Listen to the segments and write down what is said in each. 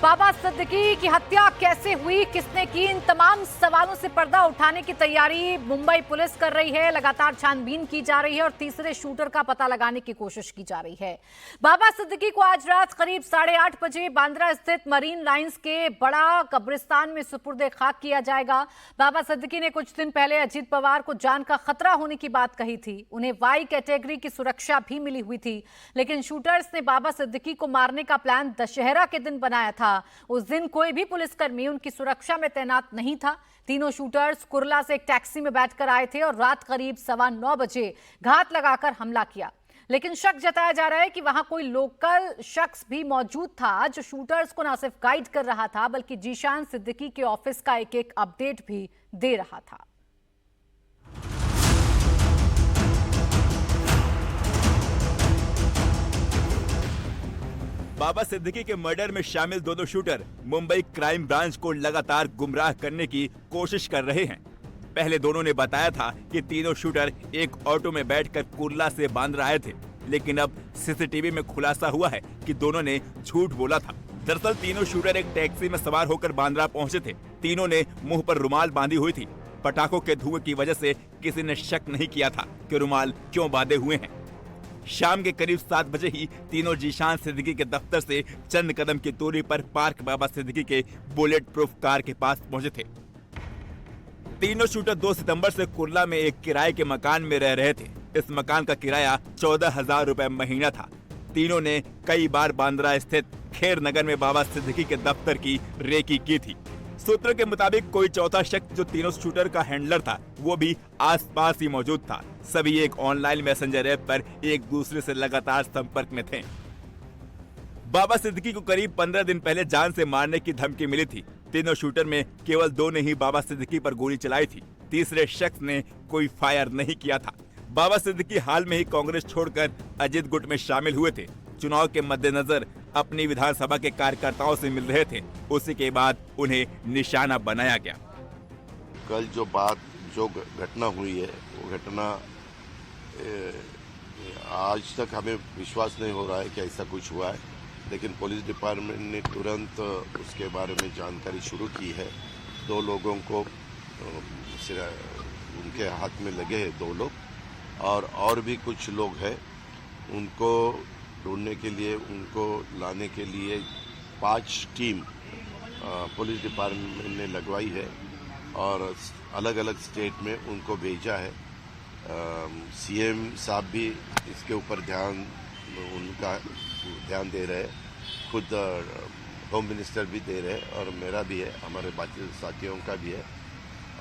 बाबा सिद्दीकी की हत्या कैसे हुई, किसने की, इन तमाम सवालों से पर्दा उठाने की तैयारी मुंबई पुलिस कर रही है। लगातार छानबीन की जा रही है और तीसरे शूटर का पता लगाने की कोशिश की जा रही है। बाबा सिद्दीकी को आज रात करीब 8:30 बजे बांद्रा स्थित मरीन लाइंस के बड़ा कब्रिस्तान में सुपुर्दे खाक किया जाएगा। बाबा सिद्दीकी ने कुछ दिन पहले अजीत पवार को जान का खतरा होने की बात कही थी। उन्हें वाई कैटेगरी की सुरक्षा भी मिली हुई थी, लेकिन शूटर्स ने बाबा सिद्दीकी को मारने का प्लान दशहरा के दिन बनाया था। उस दिन कोई भी पुलिसकर्मी उनकी सुरक्षा में तैनात नहीं था। तीनों शूटर्स कुर्ला से एक टैक्सी में बैठकर आए थे और रात करीब 9:15 बजे घात लगाकर हमला किया। लेकिन शक जताया जा रहा है कि वहां कोई लोकल शख्स भी मौजूद था जो शूटर्स को न सिर्फ गाइड कर रहा था बल्कि जीशान सिद्दीकी के ऑफिस का एक अपडेट भी दे रहा था। बाबा सिद्दीकी के मर्डर में शामिल दोनों शूटर मुंबई क्राइम ब्रांच को लगातार गुमराह करने की कोशिश कर रहे हैं। पहले दोनों ने बताया था कि तीनों शूटर एक ऑटो में बैठकर कुर्ला से बांद्रा आए थे, लेकिन अब सीसीटीवी में खुलासा हुआ है कि दोनों ने झूठ बोला था। दरअसल तीनों शूटर एक टैक्सी में सवार होकर बांद्रा पहुंचे थे। तीनों ने मुंह पर रुमाल बांधी हुई थी। पटाखों के धुएं की वजह से किसी ने शक नहीं किया था कि रुमाल क्यों बांधे हुए हैं। शाम के करीब 7 बजे ही तीनों जीशान सिद्दीकी के दफ्तर से चंद कदम की दूरी पर पार्क बाबा सिद्दीकी के बुलेट प्रूफ कार के पास पहुंचे थे। तीनों शूटर 2 सितंबर से कुर्ला में एक किराए के मकान में रह रहे थे। इस मकान का किराया 14,000 रुपए महीना था। तीनों ने कई बार बांद्रा स्थित खेर नगर में बाबा सिद्दीकी के दफ्तर की रेकी की थी। सूत्रों के मुताबिक कोई चौथा शख्स जो तीनों शूटर का हैंडलर था वो भी आसपास ही मौजूद था। सभी एक ऑनलाइन मैसेंजर ऐप पर एक दूसरे से लगातार संपर्क में थे। बाबा सिद्दीकी को करीब 15 दिन पहले जान से मारने की धमकी मिली थी। तीनों शूटर में केवल 2 ने ही बाबा सिद्दीकी पर गोली चलाई थी। तीसरे शख्स ने कोई फायर नहीं किया था। बाबा सिद्दीकी हाल में ही कांग्रेस छोड़कर अजीत गुट में शामिल हुए थे। चुनाव के मद्देनजर अपनी विधानसभा के कार्यकर्ताओं से मिल रहे थे। उसी के बाद उन्हें निशाना बनाया गया। कल जो घटना हुई है वो घटना आज तक हमें विश्वास नहीं हो रहा है कि ऐसा कुछ हुआ है, लेकिन पुलिस डिपार्टमेंट ने तुरंत उसके बारे में जानकारी शुरू की है। 2 लोगों को उनके हाथ में लगे हैं 2 लोग, और भी कुछ लोग हैं। उनको ढूंढने के लिए, उनको लाने के लिए 5 टीम पुलिस डिपार्टमेंट ने लगवाई है और अलग अलग स्टेट में उनको भेजा है। सीएम साहब भी इसके ऊपर उनका ध्यान दे रहे हैं, खुद होम मिनिस्टर भी दे रहे हैं और मेरा भी है, हमारे बाकी साथियों का भी है।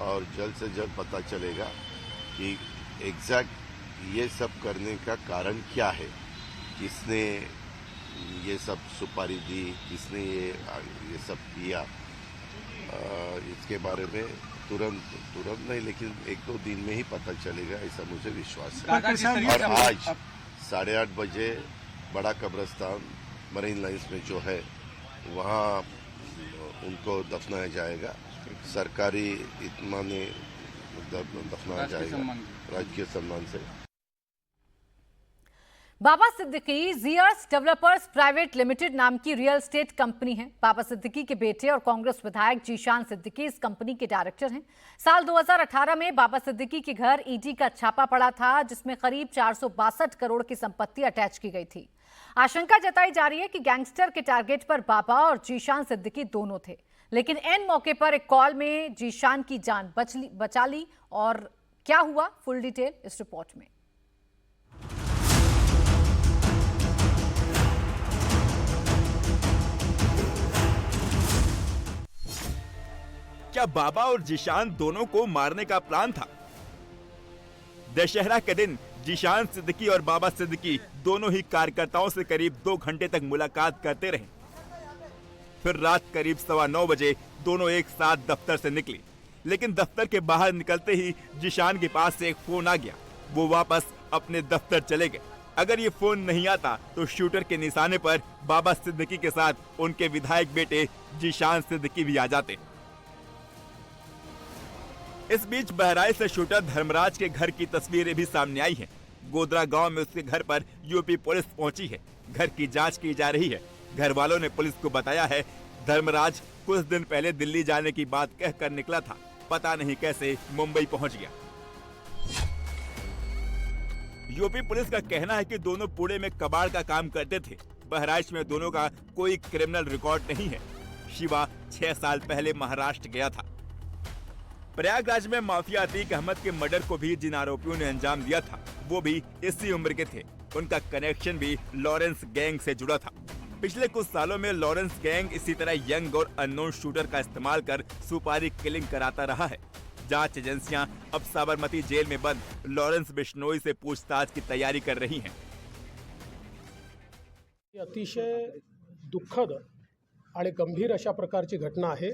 और जल्द से जल्द पता चलेगा कि एग्जैक्ट ये सब करने का कारण क्या है, किसने ये सब सुपारी दी, किसने ये सब किया। इसके बारे में तुरंत नहीं, लेकिन 1-2 दिन में ही पता चलेगा, ऐसा मुझे विश्वास है। और आज 8:30 बजे बड़ा कब्रिस्तान मरीन लाइंस में जो है वहाँ उनको दफनाया जाएगा। सरकारी इत्मीनान ने दफनाया जाएगा राजकीय सम्मान से। बाबा सिद्दीकी जियर्स डेवलपर्स प्राइवेट लिमिटेड नाम की रियल एस्टेट कंपनी है। बाबा सिद्दीकी के बेटे और कांग्रेस विधायक जीशान सिद्दीकी इस कंपनी के डायरेक्टर हैं। साल 2018 में बाबा सिद्दीकी के घर ईडी का छापा पड़ा था, जिसमें करीब 462 करोड़ की संपत्ति अटैच की गई थी। आशंका जताई जा रही है कि गैंगस्टर के टारगेट पर बाबा और जीशान सिद्दीकी दोनों थे, लेकिन एन मौके पर एक कॉल में जीशान की जान बचा ली। और क्या हुआ, फुल डिटेल इस रिपोर्ट में। क्या बाबा और जीशान दोनों को मारने का प्लान था? दशहरा के दिन जीशान सिद्दीकी और बाबा सिद्दीकी दोनों ही कार्यकर्ताओं से करीब 2 घंटे तक मुलाकात करते रहे। फिर रात करीब 9:15 बजे दोनों एक साथ दफ्तर से निकले, लेकिन दफ्तर के बाहर निकलते ही जीशान के पास से एक फोन आ गया। वो वापस अपने दफ्तर चले गए। अगर ये फोन नहीं आता तो शूटर के निशाने पर बाबा सिद्दीकी के साथ उनके विधायक बेटे जीशान सिद्दीकी भी आ जाते। इस बीच बहराइच से शूटर धर्मराज के घर की तस्वीरें भी सामने आई हैं। गोदरा गांव में उसके घर पर यूपी पुलिस पहुंची है। घर की जांच की जा रही है। घर वालों ने पुलिस को बताया है धर्मराज कुछ दिन पहले दिल्ली जाने की बात कहकर निकला था, पता नहीं कैसे मुंबई पहुंच गया। यूपी पुलिस का कहना है कि दोनों पुणे में कबाड़ का काम करते थे। बहराइच में दोनों का कोई क्रिमिनल रिकॉर्ड नहीं है। शिवा 6 साल पहले महाराष्ट्र गया था। प्रयागराज में माफिया अतीक अहमद के मर्डर को भी जिन आरोपियों ने अंजाम दिया था, वो भी इसी उम्र के थे। उनका कनेक्शन भी लॉरेंस गैंग से जुड़ा था। पिछले कुछ सालों में लॉरेंस गैंग इसी तरह यंग और अननोन शूटर का इस्तेमाल कर सुपारी किलिंग कराता रहा है। जांच एजेंसियां अब साबरमती जेल में बंद लॉरेंस बिश्नोई से पूछताछ की तैयारी कर रही हैं। अतिशय दुःखद आणि गंभीर अशा प्रकारची घटना आहे।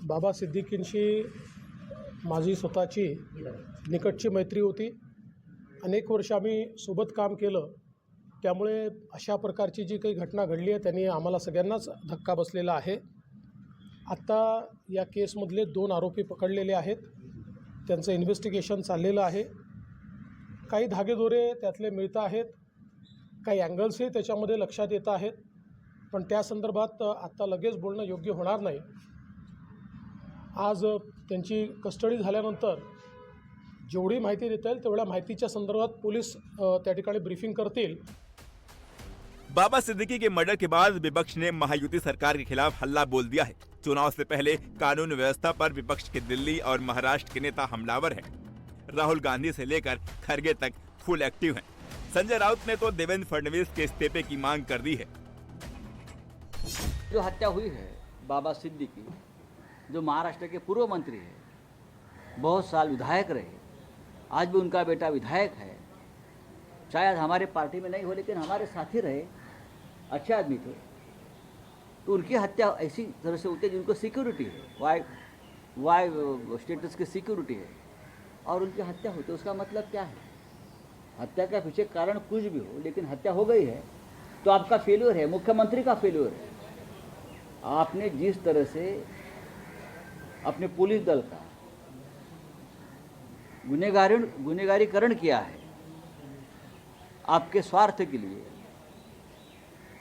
बाबा सिद्दीकींशी माझी स्वतःची निकटची मैत्री होती। अनेक वर्ष आम्ही सोबत काम केलं, त्यामुळे अशा प्रकारची जी काही घटना घडली आहे त्यांनी आम्हाला सगळ्यांनाच धक्का बसलेला आहे। आता या केसमधले 2 आरोपी पकडलेले आहेत, त्यांचं इन्व्हेस्टिगेशन चाललेलं आहे। काही धागेदोरे त्यातले मिळत आहेत, काही अँगल्सही त्याच्यामध्ये लक्षात येत आहेत, पण त्या संदर्भात आता लगेच बोलणं योग्य होणार नाही। आज त्यांची कस्टडी झाल्यानंतर जेवढी माहिती देता येईल तेवढ्या माहितीच्या संदर्भात पोलीस त्या ठिकाणी ब्रीफिंग करतील। बाबा सिद्दीकी के मर्डर के बाद विपक्ष ने महायुति सरकार के खिलाफ हल्ला बोल दिया है। चुनाव से पहले कानून व्यवस्था पर विपक्ष के दिल्ली और महाराष्ट्र के नेता हमलावर हैं। राहुल गांधी से लेकर खरगे तक फुल एक्टिव हैं। संजय राउत ने तो देवेंद्र फडणवीस के इस्तीफे की मांग कर दी है। जो हत्या हुई है बाबा सिद्दीकी, जो महाराष्ट्र के पूर्व मंत्री है, बहुत साल विधायक रहे, आज भी उनका बेटा विधायक है, शायद हमारे पार्टी में नहीं हो लेकिन हमारे साथी रहे, अच्छे आदमी थे, तो उनकी हत्या ऐसी तरह से होती है जिनको सिक्योरिटी है, वाई स्टेटस की सिक्योरिटी है, और उनकी हत्या होती है। उसका मतलब क्या है? हत्या का पीछे कारण कुछ भी हो, लेकिन हत्या हो गई है तो आपका फेल्योर है, मुख्यमंत्री का फेल्योर है। आपने जिस तरह से अपने पुलिस दल का गुनहगारीकरण किया है, आपके स्वार्थ के लिए,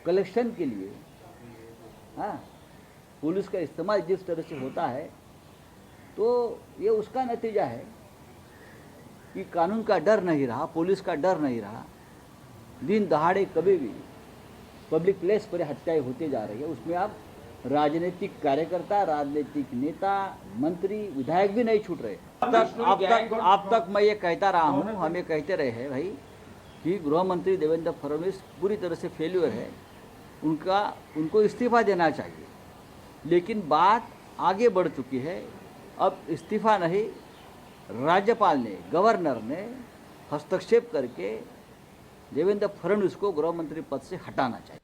कलेक्शन के लिए, हाँ, पुलिस का इस्तेमाल जिस तरह से होता है, तो ये उसका नतीजा है कि कानून का डर नहीं रहा, पुलिस का डर नहीं रहा। दिन दहाड़े कभी भी पब्लिक प्लेस पर हत्याएं होती जा रही है। उसमें आप राजनीतिक कार्यकर्ता, राजनीतिक नेता, मंत्री, विधायक भी नहीं छूट रहे। अब तक मैं ये कहता रहा हूँ, हम ये कहते रहे हैं भाई कि गृह मंत्री देवेंद्र फडणवीस पूरी तरह से फेल्यूर है, उनको इस्तीफा देना चाहिए। लेकिन बात आगे बढ़ चुकी है। अब इस्तीफा नहीं, राज्यपाल ने, गवर्नर ने हस्तक्षेप करके देवेंद्र फडणवीस को गृह मंत्री पद से हटाना चाहिए।